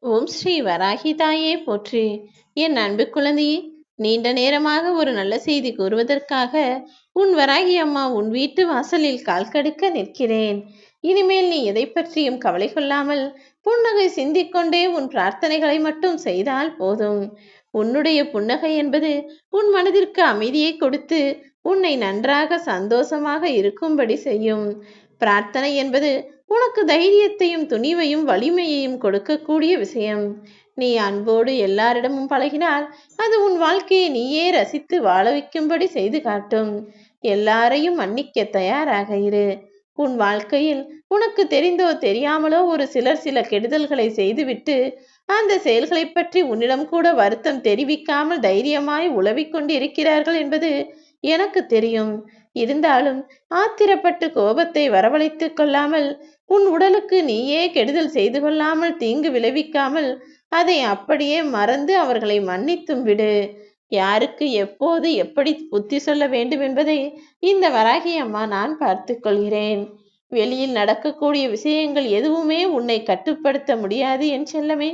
ஓம் ஸ்ரீ வராகி தாயே போற்றி. என் அன்பு குழந்தையே, நீண்ட நேரமாக ஒரு நல்ல செய்தி கூறுவதற்காக உன் வராகி அம்மா உன் வீட்டு வாசலில் கால் கடுக்க நிற்கிறேன். இனிமேல் நீ எதை பற்றியும் கவலை கொள்ளாமல் புன்னகை சிந்திக்கொண்டே உன் பிரார்த்தனைகளை மட்டும் செய்தால் போதும். உன்னுடைய புன்னகை என்பது உன் மனதிற்கு அமைதியை கொடுத்து உன்னை நன்றாக சந்தோஷமாக இருக்கும்படி செய்யும். பிரார்த்தனை என்பது உனக்கு தைரியத்தையும் துணிவையும் வலிமையையும் கொடுக்கக்கூடிய விஷயம். நீ அன்போடு எல்லாரிடமும் பழகினால் அது உன் வாழ்க்கையை நீயே ரசித்து வாழ வைக்கும்படி செய்து காட்டும். எல்லாரையும் மன்னிக்க தயாராக இரு. உன் வாழ்க்கையில் உனக்கு தெரிந்தோ தெரியாமலோ ஒரு சிலர் சில கெடுதல்களை செய்துவிட்டு அந்த செயல்களை பற்றி உன்னிடம் கூட வருத்தம் தெரிவிக்காமல் தைரியமாய் உளவிக் கொண்டு இருக்கிறார்கள் என்பது எனக்கு தெரியும். இருந்தாலும் ஆத்திரப்பட்டு கோபத்தை வரவழைத்துக் கொள்ளாமல் உன் உடலுக்கு நீயே கெடுதல் செய்து கொள்ளாமல் தீங்கு விளைவிக்காமல் அதை அப்படியே மறந்து அவர்களை மன்னித்தும் விடு. யாருக்கு எப்போது எப்படி புத்தி சொல்ல வேண்டும் என்பதை இந்த வராகி அம்மா நான் பார்த்து கொள்கிறேன். வெளியில் நடக்கக்கூடிய விஷயங்கள் எதுவுமே உன்னை கட்டுப்படுத்த முடியாது என் செல்லமே.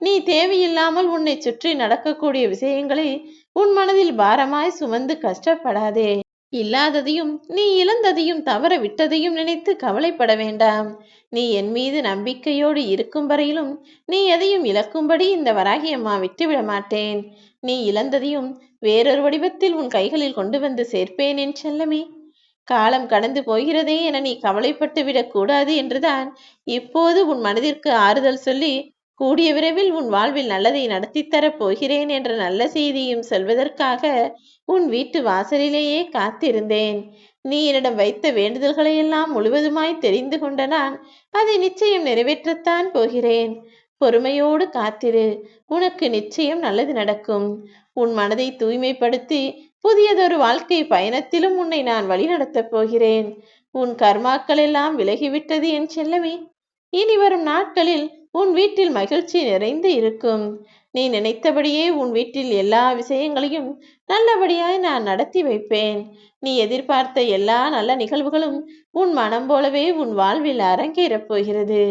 நீ தேவையில்லாமல் உன்னை சுற்றி நடக்கக்கூடிய விஷயங்களை உன் மனதில் பாரமாய் சுமந்து கஷ்டப்படாதே. இல்லாததையும் நீ இழந்ததையும் தவற விட்டதையும் நினைத்து கவலைப்பட வேண்டாம். நீ என் மீது நம்பிக்கையோடு இருக்கும் வரையிலும் நீ எதையும் இழக்கும்படி இந்த வராகி அம்மா விட்டுவிட மாட்டேன். நீ இழந்ததையும் வேறொரு வடிவத்தில் உன் கைகளில் கொண்டு வந்து சேர்ப்பேன் என் செல்லமே. காலம் கடந்து போகிறதே என நீ கவலைப்பட்டு விடக்கூடாது என்றுதான் இப்போது உன் மனதிற்கு ஆறுதல் சொல்லி கூடிய விரைவில் உன் வாழ்வில் நல்லதை நடத்தித்தரப் போகிறேன் என்ற நல்ல செய்தியும் சொல்வதற்காக உன் வீட்டு வாசலிலேயே காத்திருந்தேன். நீ என்னிடம் வைத்த வேண்டுதல்களை எல்லாம் முழுவதுமாய் தெரிந்து கொண்ட நான் அதை நிச்சயம் நிறைவேற்றத்தான் போகிறேன். பொறுமையோடு காத்திரு. உனக்கு நிச்சயம் நல்லது நடக்கும். உன் மனதை தூய்மைப்படுத்தி புதியதொரு வாழ்க்கை பயணத்திலும் உன்னை நான் வழிநடத்தப் போகிறேன். உன் கர்மாக்கள் எல்லாம் விலகிவிட்டது என் செல்லமே. இனி வரும் நாட்களில் உன் வீட்டில் மகிழ்ச்சி நிறைந்து இருக்கும். நீ நினைத்தபடியே உன் வீட்டில் எல்லா விஷயங்களையும் நல்லபடியாய் நான் நடத்தி வைப்பேன். நீ எதிர்பார்த்த எல்லா நல்ல நிகழ்வுகளும் உன் மனம் போலவே உன் வாழ்வில் அரங்கேறப் போகிறது.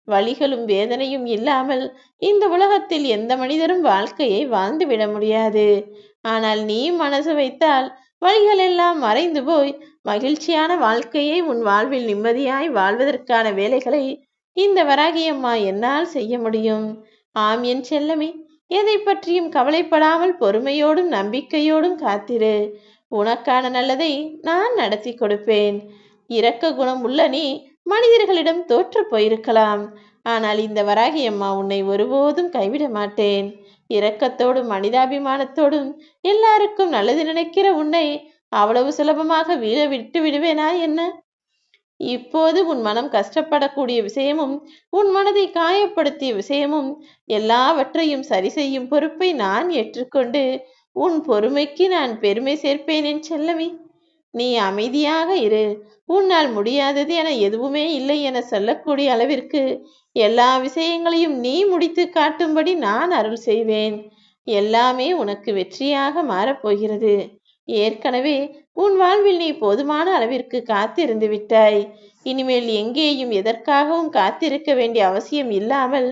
வலிகளும் வேதனையும் இல்லாமல் இந்த உலகத்தில் எந்த மனிதரும் வாழ்க்கையை வாழ்ந்துவிட முடியாது. ஆனால் நீ மனசு வைத்தால் வலிகள் எல்லாம் மறைந்து போய் மகிழ்ச்சியான வாழ்க்கையை உன் வாழ்வில் நிம்மதியாய் வாழ்வதற்கான வேலைகளை இந்த வராகி அம்மா என்னால் செய்ய முடியும். ஆம் என் செல்லமே, எதை பற்றியும் கவலைப்படாமல் பொறுமையோடும் நம்பிக்கையோடும் காத்திரு. உனக்கான நல்லதை நான் நடத்தி கொடுப்பேன். இரக்க குணம் உள்ள நீ மனிதர்களிடம் தோற்று போயிருக்கலாம். ஆனால் இந்த வராகி அம்மா உன்னை ஒருபோதும் கைவிட மாட்டேன். இரக்கத்தோடும் மனிதாபிமானத்தோடும் எல்லாருக்கும் நல்லது நினைக்கிற உன்னை அவ்வளவு சுலபமாக வீழ விட்டு விடுவேனா என்ன? இப்போது உன் மனம் கஷ்டப்படக்கூடிய விஷயமும் உன் மனதை காயப்படுத்திய விஷயமும் எல்லாவற்றையும் சரி செய்யும் பொறுப்பை நான் ஏற்றுக்கொண்டு உன் பொறுமைக்கு நான் பெருமை சேர்ப்பேன் என் செல்லமே. நீ அமைதியாக இரு. உன்னால் முடியாதது என எதுவுமே இல்லை என சொல்லக்கூடிய அளவிற்கு எல்லா விஷயங்களையும் நீ முடித்து காட்டும்படி நான் அருள் செய்வேன். எல்லாமே உனக்கு வெற்றியாக மாறப்போகிறது. ஏற்கனவே உன் வாழ்வில் நீ போதுமான அளவிற்கு காத்திருந்து விட்டாய். இனிமேல் எங்கேயும் எதற்காகவும் காத்திருக்க வேண்டிய அவசியம் இல்லாமல்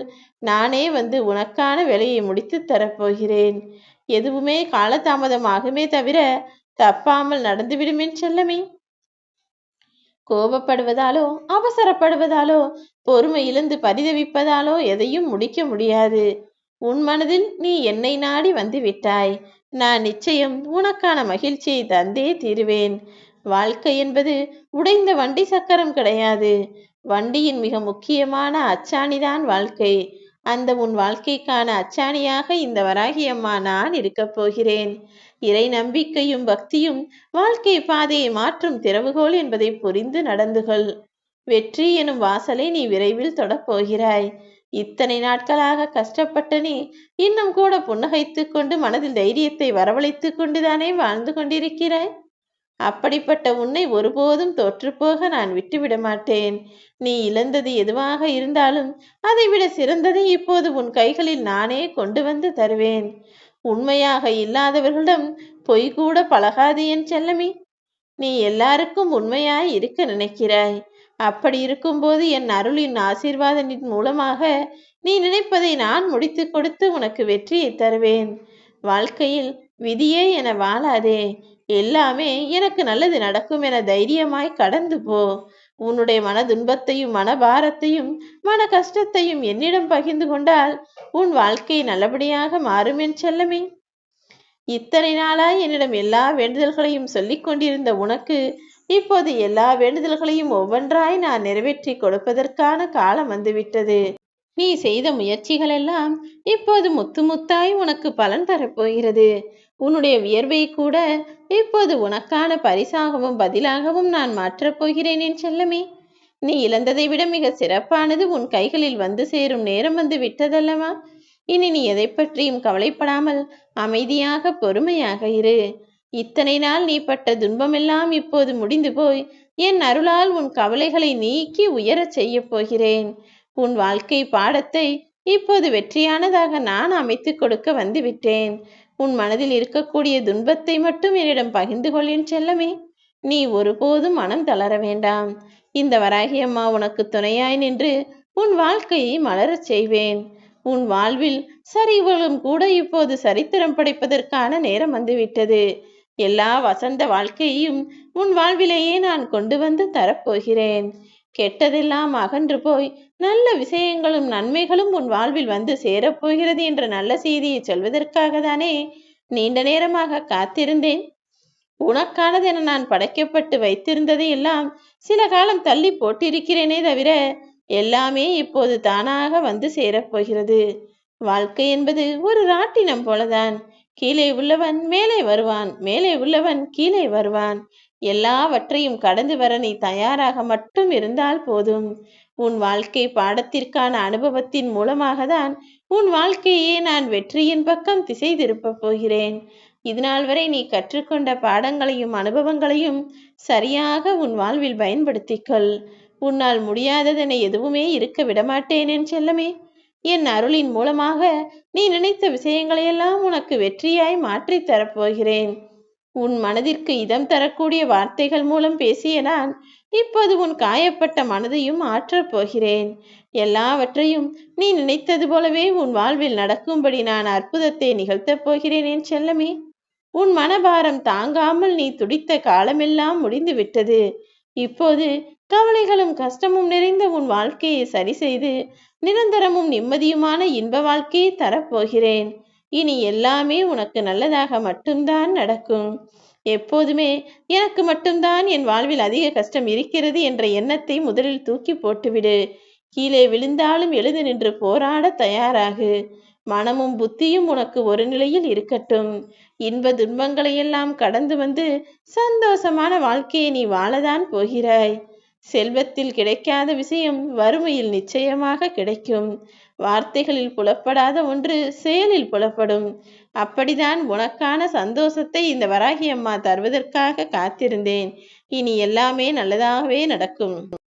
நானே வந்து உனக்கான வேலையை முடித்து தரப்போகிறேன். எதுவுமே காலதாமதமாகுமே தவிர தப்பாமல் நடந்துவிடும் என் செல்லமே. கோபப்படுவதாலோ அவசரப்படுவதாலோ பொறுமை இழந்து பரிதவிப்பதாலோ எதையும் முடிக்க முடியாது. உன் மனதில் நீ என்னை நாடி வந்து விட்டாய். நான் நிச்சயம் உனக்கான மகிழ்ச்சியை தந்தே தீருவேன். வாழ்க்கை என்பது உடைந்த வண்டி சக்கரம் கிடையாது. வண்டியின் மிக முக்கியமான அச்சாணிதான் வாழ்க்கை. அந்த உன் வாழ்க்கைக்கான அச்சாணியாக இந்த வராகி அம்மா நான் இருக்கப் போகிறேன். இறை நம்பிக்கையும் பக்தியும் வாழ்க்கை பாதையை மாற்றும் திறவுகோல் என்பதை புரிந்து நடந்துகொள். வெற்றி எனும் வாசலை நீ விரைவில் தொடப்போகிறாய். இத்தனை நாட்களாக கஷ்டப்பட்ட நீ இன்னும் கூட புன்னகைத்துக் கொண்டு மனதில் தைரியத்தை வரவழைத்துக் கொண்டுதானே வாழ்ந்து கொண்டிருக்கிறாய். அப்படிப்பட்ட உன்னை ஒருபோதும் தோற்றுப்போக நான் விட்டுவிட மாட்டேன். நீ இழந்தது எதுவாக இருந்தாலும் அதைவிட சிறந்ததை இப்போது உன் கைகளில் நானே கொண்டு வந்து தருவேன். உண்மையாக இல்லாதவர்களிடம் பொய் கூட பழகாது என் செல்லமே. நீ எல்லாருக்கும் உண்மையாய் இருக்க நினைக்கிறாய். அப்படி இருக்கும்போது என் அருளின் ஆசீர்வாதத்தின் மூலமாக நீ நினைப்பதை நான் முடித்து கொடுத்து உனக்கு வெற்றியை தருவேன். வாழ்க்கையில் விதியே என வாழாதே. எல்லாமே எனக்கு நல்லது நடக்கும் என தைரியமாய் கடந்து போ. உன்னுடைய மன துன்பத்தையும் மனபாரத்தையும் மன கஷ்டத்தையும் என்னிடம் பகிர்ந்து கொண்டால் உன் வாழ்க்கை நல்லபடியாக மாறும் என் செல்லமே. இத்தனை நாளாய் என்னிடம் எல்லா வேண்டுதல்களையும் சொல்லிக் கொண்டிருந்த உனக்கு இப்போது எல்லா வேண்டுதல்களையும் ஒவ்வொன்றாய் நான் நிறைவேற்றி கொடுப்பதற்கான காலம் வந்துவிட்டது. நீ செய்த முயற்சிகள் எல்லாம் இப்போது முத்து முத்தாய் உனக்கு பலன் தரப்போகிறது. உன்னுடைய வியர்வை கூட இப்போது உனக்கான பரிசாகவும் பதிலாகவும் நான் மாற்றப் போகிறேன் என் செல்லமே. நீ இழந்ததை விட மிக சிறப்பானது உன் கைகளில் வந்து சேரும் நேரம் வந்து விட்டதல்லவா? இனி நீ எதை பற்றியும் கவலைப்படாமல் அமைதியாக பொறுமையாக இரு. இத்தனை நாள் நீ பட்ட துன்பமெல்லாம் இப்போது முடிந்து போய் என் அருளால் உன் கவலைகளை நீக்கி உயரச் செய்ய போகிறேன். உன் வாழ்க்கை பாடத்தை இப்போது வெற்றியானதாக நான் அமைத்து கொடுக்க வந்துவிட்டேன். உன் மனதில் இருக்கக்கூடிய துன்பத்தை மட்டும் என்னிடம் பகிர்ந்து கொள்ளின் செல்லமே. நீ ஒருபோதும் மனம் தளர வேண்டாம். இந்த வராகி அம்மா உனக்கு துணையாய் நின்று உன் வாழ்க்கையை மலரச் செய்வேன். உன் வாழ்வில் சரிவுகளும் கூட இப்போது சரித்திரம் படைப்பதற்கான நேரம் வந்துவிட்டது. எல்லா வசந்த வாழ்க்கையையும் உன் வாழ்விலேயே நான் கொண்டு வந்து தரப்போகிறேன். கெட்டதெல்லாம் அகன்று போய் நல்ல விஷயங்களும் நன்மைகளும் உன் வாழ்வில் வந்து சேரப்போகிறது என்ற நல்ல செய்தியை சொல்வதற்காக தானே நீண்ட நேரமாக காத்திருந்தேன். உனக்கானது என நான் படைக்கப்பட்டு வைத்திருந்ததை எல்லாம் சில காலம் தள்ளி போட்டிருக்கிறேனே தவிர எல்லாமே இப்போது தானாக வந்து சேரப்போகிறது. வாழ்க்கை என்பது ஒரு ராட்டினம் போலதான். கீழே உள்ளவன் மேலே வருவான், மேலே உள்ளவன் கீழே வருவான். எல்லாவற்றையும் கடந்து வர நீ தயாராக மட்டும் இருந்தால் போதும். உன் வாழ்க்கை பாடத்திற்கான அனுபவத்தின் மூலமாக தான் உன் வாழ்க்கையே நான் வெற்றியின் பக்கம் திசை திருப்பப் போகிறேன். இதுநாள் வரை நீ கற்றுக்கொண்ட பாடங்களையும் அனுபவங்களையும் சரியாக உன் வாழ்வில் பயன்படுத்திக்கொள். உன்னால் முடியாததென எதுவுமே இருக்க விடமாட்டேன் என் செல்லமே. என் அருளின் மூலமாக நீ நினைத்த விஷயங்களையெல்லாம் உனக்கு வெற்றியாய் மாற்றித் தரப்போகிறேன். உன் மனதிற்கு இதம் தரக்கூடிய வார்த்தைகள் மூலம் பேசிய நான் இப்போது உன் காயப்பட்ட மனதையும் ஆற்றப் போகிறேன். எல்லாவற்றையும் நீ நினைத்தது போலவே உன் வாழ்வில் நடக்கும்படி நான் அற்புதத்தை நிகழ்த்தப் போகிறேன் என் செல்லமே. உன் மனபாரம் தாங்காமல் நீ துடித்த காலமெல்லாம் முடிந்து விட்டது. இப்போது கவலைகளும் கஷ்டமும் நிறைந்த உன் வாழ்க்கையை சரி செய்து நிரந்தரமும் நிம்மதியுமான இன்ப வாழ்க்கையை தரப்போகிறேன். இனி எல்லாமே உனக்கு நல்லதாக மட்டும்தான் நடக்கும். எப்போதுமே எனக்கு மட்டும்தான் என் வாழ்வில் அதிக கஷ்டம் இருக்கிறது என்ற எண்ணத்தை முதலில் தூக்கி போட்டுவிடு. கீழே விழுந்தாலும் எழுந்து நின்று போராட தயாராகு. மனமும் புத்தியும் உனக்கு ஒரு நிலையில் இருக்கட்டும். இன்ப துன்பங்களையெல்லாம் கடந்து வந்து சந்தோஷமான வாழ்க்கையை நீ வாழதான் போகிறாய். செல்வத்தில் கிடைக்காத விஷயம் வறுமையில் நிச்சயமாக கிடைக்கும். வார்த்தைகளில் புலப்படாத ஒன்று செயலில் புலப்படும். அப்படிதான் உனக்கான சந்தோஷத்தை இந்த வராகி அம்மா தருவதற்காக காத்திருந்தேன். இனி எல்லாமே நல்லதாகவே நடக்கும்.